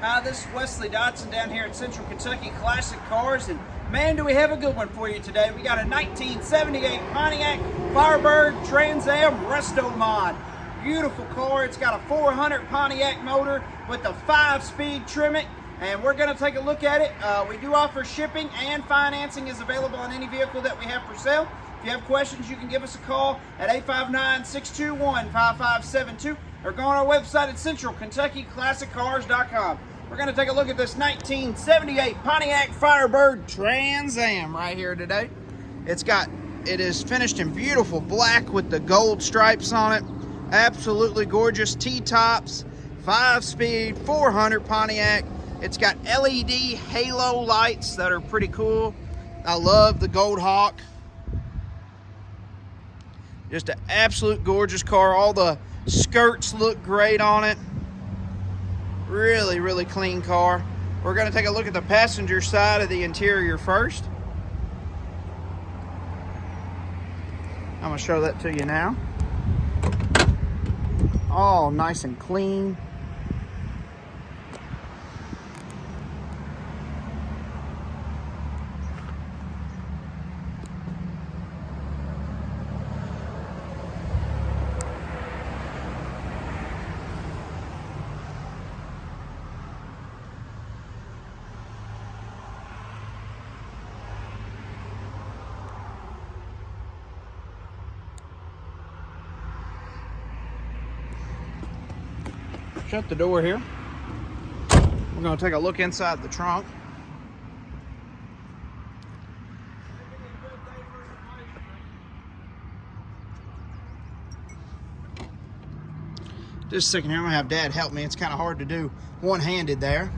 Hi, this is Wesley Dodson down here at Central Kentucky Classic Cars, and man, do we have a good one for you today. We got a 1978 Pontiac Firebird Trans Am Resto Mod. Beautiful car. It's got a 400 Pontiac motor with a 5-speed Tremec, and we're going to take a look at it. We do offer shipping, and financing is available on any vehicle that we have for sale. If you have questions, you can give us a call at 859-621-5572 or go on our website at centralkentuckyclassiccars.com. We're going to take a look at this 1978 Pontiac Firebird Trans Am right here today. It is finished in beautiful black with the gold stripes on it. Absolutely gorgeous T-tops, 5-speed, 400 Pontiac. It's got LED halo lights that are pretty cool. I love the gold hawk. Just an absolute gorgeous car. All the skirts look great on it. Really, really clean car. We're going to take a look at the passenger side of the interior first. I'm going to show that to you now. All nice and clean. Shut the door here. We're going to take a look inside the trunk. Just a second here, I'm going to have Dad help me. It's kind of hard to do one-handed there.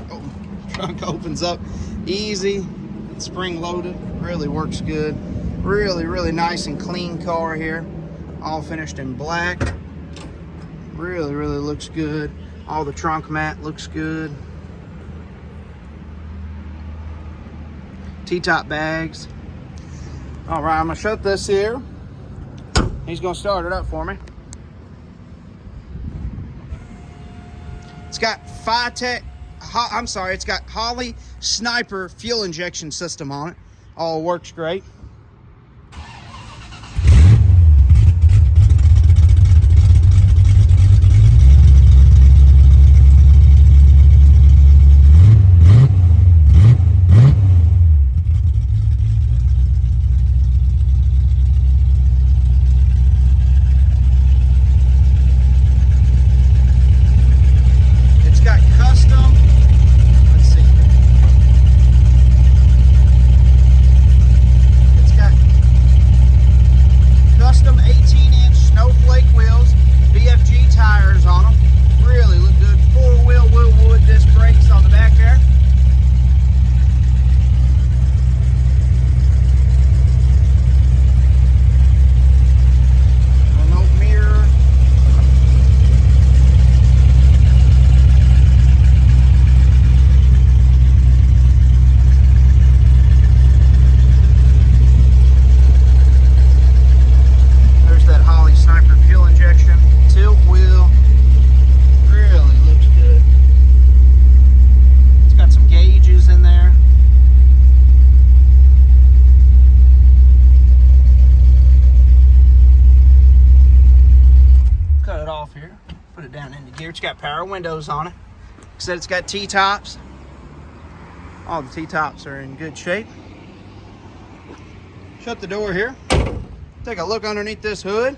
Oh, trunk opens up easy. It's spring-loaded. Really works good. Really, really nice and clean car here. All finished in black. Really, really looks good. All the trunk mat looks good. T-top bags. All right, I'm gonna shut this here. He's gonna start it up for me. It's got it's got Holley Sniper fuel injection system on it. All works great. Custom 18-inch Snowflake wheels, BFG tires on them. Really look good. 4-wheel Wilwood disc brakes on the back there. Remote mirror. Sniper fuel injection, tilt wheel, really looks good. It's got some gauges in there. Cut it off here, put it down into gear. It's got power windows on it. Like I said, it's got T-tops. All the T-tops are in good shape. Shut the door here. Take a look underneath this hood.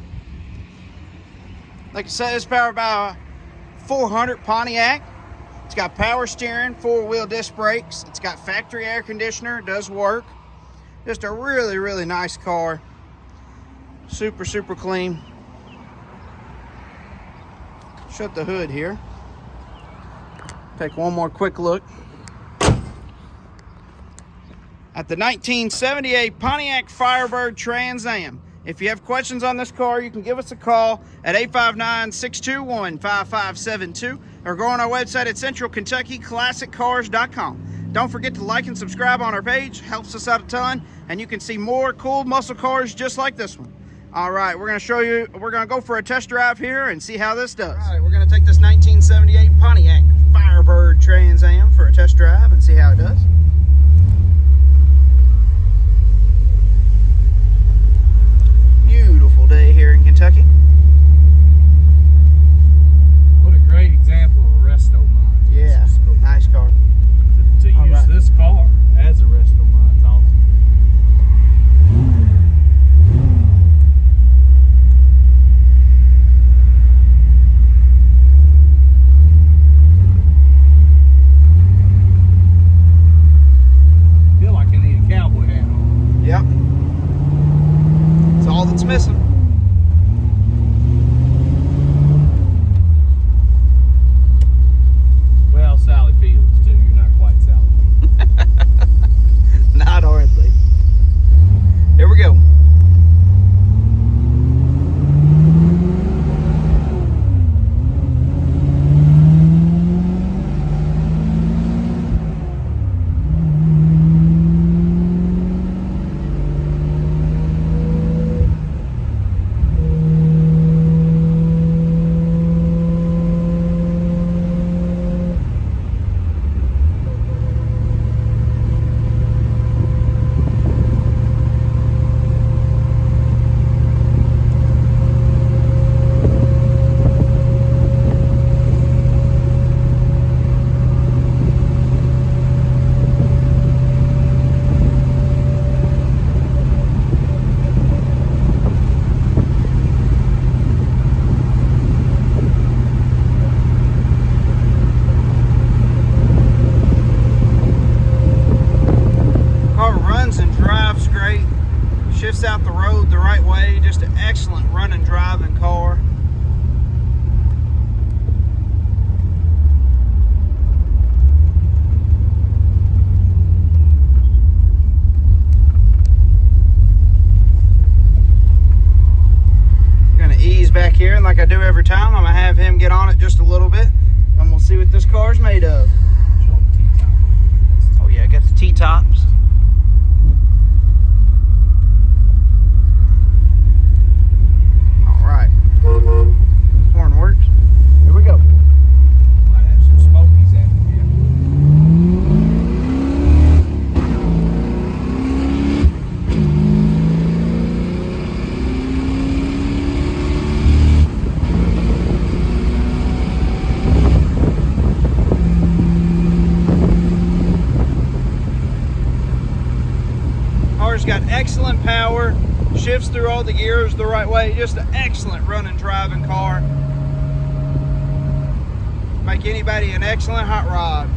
Like I said, it's powered by a 400 Pontiac. It's got power steering, 4-wheel disc brakes. It's got factory air conditioner, does work. Just a really, really nice car. Super, super clean. Shut the hood here. Take one more quick look at the 1978 Pontiac Firebird Trans Am. If you have questions on this car, you can give us a call at 859-621-5572 or go on our website at centralkentuckyclassiccars.com. Don't forget to like and subscribe on our page. Helps us out a ton, and you can see more cool muscle cars just like this one. All right, we're gonna go for a test drive here and see how this does. All right, we're gonna take this 1978 Pontiac Firebird Trans Am for a test drive and see how it does. Beautiful day here in Kentucky. What a great example of a resto mod. Yeah, cool. Nice car. To use this car as a resto mod, it's awesome. Feel like I need a cowboy hat on. Yep. That's all that's missing. Well, Sally Fields too. You're not quite Sally Fields. Not hardly. Here we go. Shifts out the road the right way. Just an excellent running, driving car. Gonna ease back here, and like I do every time, I'm gonna have him get on it just a little bit, and we'll see what this car's made of. Oh yeah, I got the T-tops. Horn works. Here we go. Might have some smokies after here. Car's got excellent power. Shifts through all the gears the right way. Just an excellent running, driving car. Make anybody an excellent hot rod.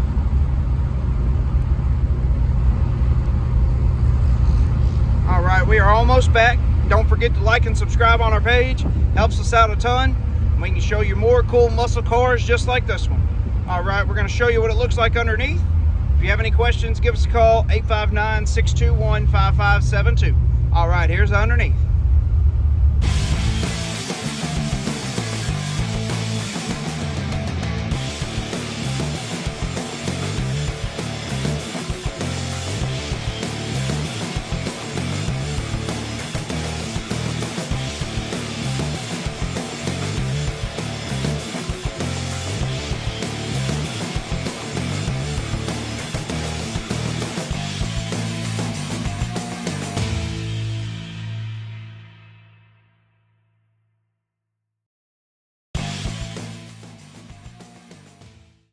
All right, we are almost back. Don't forget to like and subscribe on our page. Helps us out a ton. We can show you more cool muscle cars just like this one. All right, we're going to show you what it looks like underneath. If you have any questions, give us a call, 859-621-5572. All right, here's underneath.